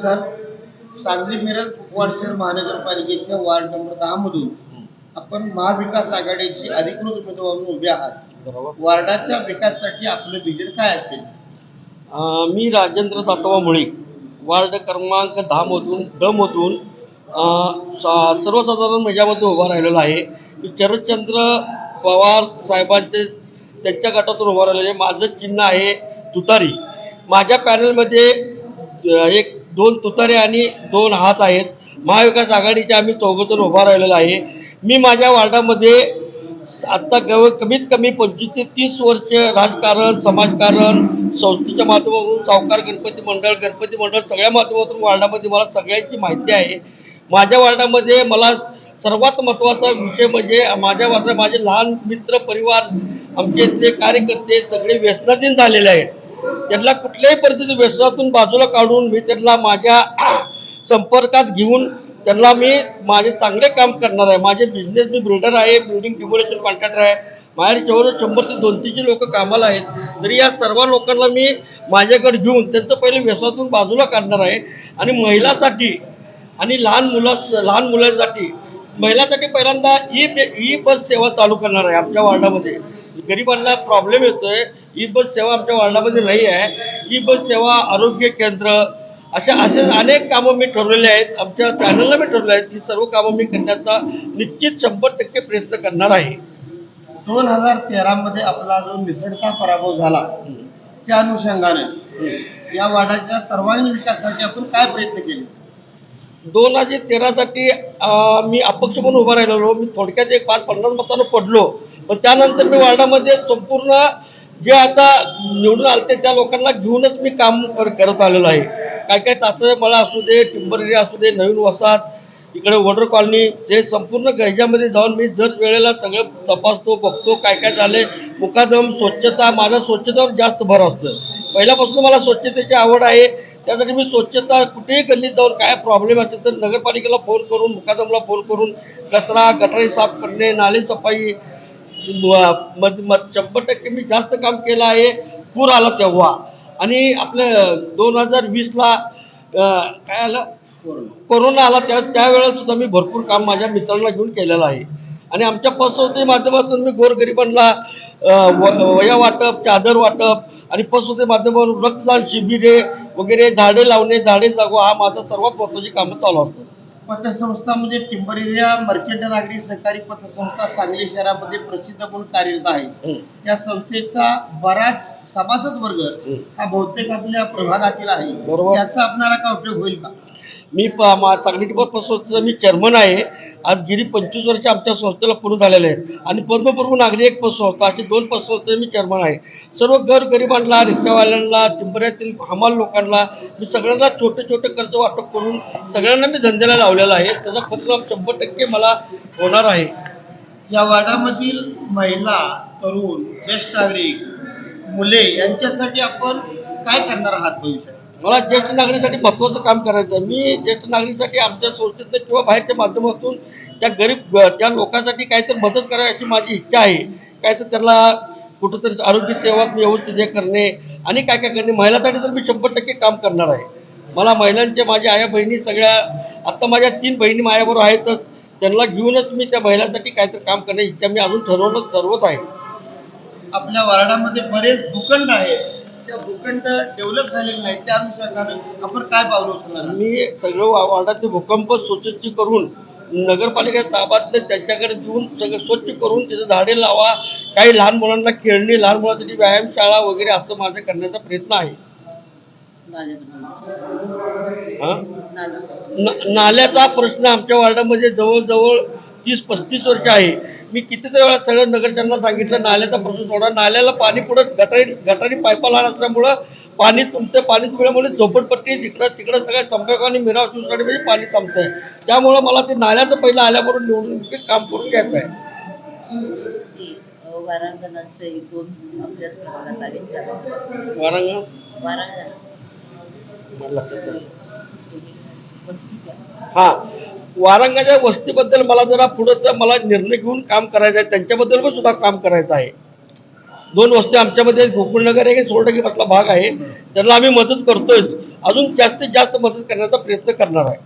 नमस्कार. सांगली मिरज कुपवाड शहर महानगरपालिकेच्या वार्ड नंबर 10 मधून आपण महाविकास आघाडीची अधिकृत उमेदवार म्हणून उभे आहात. बरोबर. वार्डाच्या विकासासाठी आपलं विजन काय असेल? मी राजेंद्र दातोबा मुळे वार्ड क्रमांक 10 मधून सर्वसाधारण मेजामध्ये उभा राहिलेला आहे. मी शरदचंद्र पवार साहेबांचे त्यांच्या गटातून उभा राहिलेले आहे. माझं चिन्ह आहे तुतारी. माझ्या पॅनलमध्ये एक 2 तुतारे आणि 2 हात आहेत. महाविकास आघाडीचे आम्ही चौघजण उभा राहिलेला आहे. मी माझ्या वार्डामध्ये आत्ता कमीत कमी 25 ते 30 वर्ष राजकारण, समाजकारण, संस्थेच्या माध्यमातून सावकार गणपती मंडळ सगळ्या माध्यमातून वार्डामध्ये मला सगळ्यांची माहिती आहे. माझ्या वार्डामध्ये मला सर्वात महत्त्वाचा विषय म्हणजे माझे लहान मित्र परिवार, आमचे इथले कार्यकर्ते सगळे व्यसनाधीन झालेले आहेत. त्यांना कुठल्याही पद्धतीने व्यसनातून बाजूला काढून मी त्यांना माझ्या संपर्कात घेऊन त्यांना मी माझे चांगले काम करणार आहे. माझे बिझनेस, मी बिल्डर आहे, बिल्डिंग डिमोलेशन कॉन्ट्रॅक्टर आहे. माझ्या जवळ 100 ते 200 लोक कामाला आहेत. तरी या सर्व लोकांना मी माझ्याकडे घेऊन त्यांचं पहिले व्यसनातून बाजूला काढणार आहे. आणि महिलांसाठी आणि लहान मुलांसाठी महिलांसाठी पहिल्यांदा ई बस सेवा चालू करणार आहे. आमच्या वार्डामध्ये गरिबांना प्रॉब्लेम येतोय, ई बस सेवा आमच्या वार्डामध्ये नाही आहे. ई बस सेवा, आरोग्य केंद्र, असे अनेक कामं मी ठरवलेले आहेत. आमच्या पॅनलला मी ठरवले आहेत. ही सर्व कामं मी करण्याचा निश्चित 100% प्रयत्न करणार आहे. 2013 मध्ये आपला जो निसटता पराभव झाला त्या अनुषंगाने या वार्डाच्या सर्वांगीण विकासासाठी आपण काय प्रयत्न केले? 2013 साठी मी अपक्ष म्हणून उभा राहिलेलो. मी थोडक्यात एक 5-50 मतांना पडलो. पण त्यानंतर मी वार्डामध्ये संपूर्ण जे आता निवडून आलते त्या लोकांना घेऊनच मी काम करत आलेलो आहे. काय तासं मला असू दे, टिंबर एरिया असू दे, नवीन वसाहत, इकडे वॉटर कॉलनी, जे संपूर्ण गैजामध्ये जाऊन मी दर वेळेला सगळं तपासतो, बघतो काय झाले. मुकादम, स्वच्छता, माझा स्वच्छतेवर जास्त भर असतो. पहिल्यापासून मला स्वच्छतेची आवड आहे. त्यासाठी मी स्वच्छता कुठेही गल्लीत जाऊन काय प्रॉब्लेम असेल तर नगरपालिकेला फोन करून, मुकादमला फोन करून कचरा, गटारी साफ करणे, नाली सफाई 100% मी जास्त काम केलं आहे. पूर आला तेव्हा आणि आपलं 2020ला काय आलं, कोरोना आला, त्यावेळेला सुद्धा मी भरपूर काम माझ्या मित्रांना घेऊन केलेलं आहे. आणि आमच्या पतसंस्थेच्या माध्यमातून मी गोरगरिबांना वह्या वाटप, चादर वाटप आणि पतसंस्थेच्या माध्यमातून रक्तदान शिबिरे वगैरे, झाडे लावणे, झाडे जगवा, हा माझा सर्वात महत्त्वाची कामं चालू असतात. पतसंस्था म्हणजे टिंबर एरिया मर्चंट नागरी सहकारी पतसंस्था सांगली शहरामध्ये प्रसिद्ध म्हणून कार्यरत आहे. या संस्थेचा बराच सभासद वर्ग हा बहुतेक आपल्या प्रभागातील आहे. बरोबर. त्याचा आपल्याला काय उपयोग होईल का? मी सांगली पतसंस्थेचा मी चेअरमन आहे. आज गेली 25 वर्ष आमच्या संस्थेला पूर्ण झालेले आहेत. आणि पद्मप्रभू नागरी एक पतसंस्था, अशी 2 पतसंस्थेचे मी चेअरमन आहे. सर्व गरिबांना, रिक्षावाल्यांना, टिंबऱ्यातील हमाल लोकांना मी सगळ्यांना छोटे कर्ज वाटप करून सगळ्यांना मी धंद्याला लावलेला आहे. त्याचा परिणाम 100% मला होणार आहे. या वार्डामधील महिला, तरुण, ज्येष्ठ नागरिक, मुले यांच्यासाठी आपण काय करणार आहात भविष्यात? मला ज्येष्ठ नागरिकांसाठी महत्त्वाचं काम करायचं आहे. मी ज्येष्ठ नागरिकांसाठी आमच्या संस्थेतनं किंवा बाहेरच्या माध्यमातून त्या लोकांसाठी काहीतरी मदत करावी अशी माझी इच्छा आहे. काहीतरी त्यांना कुठंतरी आरोग्य सेवा व्यवस्थित हे करणे आणि काय करणे. महिलांसाठी तर मी 100% काम करणार आहे. मला महिलांच्या, माझ्या आया बहिणी सगळ्या, आत्ता माझ्या 3 बहिणी माझ्याबरोबर आहेतच. त्यांना घेऊनच मी त्या महिलांसाठी काहीतरी काम करण्याची इच्छा मी अजून ठरवत आहे. आपल्या वार्डामध्ये बरेच भूखंड आहेत, त्या भूखंड डेव्हलप झालेले नाही, त्या अनुषंगाने आपण काय पावलं उचलणार? मी सगळं वार्डातले भूकंप स्वच्छ करून नगरपालिकेच्या ताब्यात त्यांच्याकडे देऊन सगळं स्वच्छ करून त्याचं झाडे लावा, काही लहान मुलांना खेळणी, लहान मुलांसाठी व्यायामशाळा वगैरे असं माझं करण्याचा प्रयत्न आहे. नाल्याचा प्रश्न आमच्या वार्डामध्ये जवळजवळ 30-35 वर्ष आहे. मी कितीतरी वेळा सगळं नगरच्यांना सांगितलं नाल्याचा प्रश्न सोडा. नाल्याला पाणी पुढं गटारी पायपा लहान असल्यामुळं पाणी तुंबल्यामुळे झोपडपट्टी तिकडं सगळ्या संपर्क आणि मिराव शिवसाठी म्हणजे पाणी थांबतंय. त्यामुळं मला ते नाल्याचं पहिलं आल्याबरोबर निवडून काम करून घ्यायचं आहे. वारांगणाचे एकूण आपल्याच प्रभागात आहेत. वारांगण हा, वारांगाच्या वस्तीबद्दल मला जरा पुढं मला निर्णय घेऊन काम करायचं आहे. त्यांच्याबद्दल पण सुद्धा काम करायचं आहे. 2 वस्ती आमच्यामध्ये गोकुळनगर एक 16% भाग आहे. त्यांना आम्ही मदत करतोय. अजून जास्तीत जास्त मदत करण्याचा प्रयत्न करणार आहे.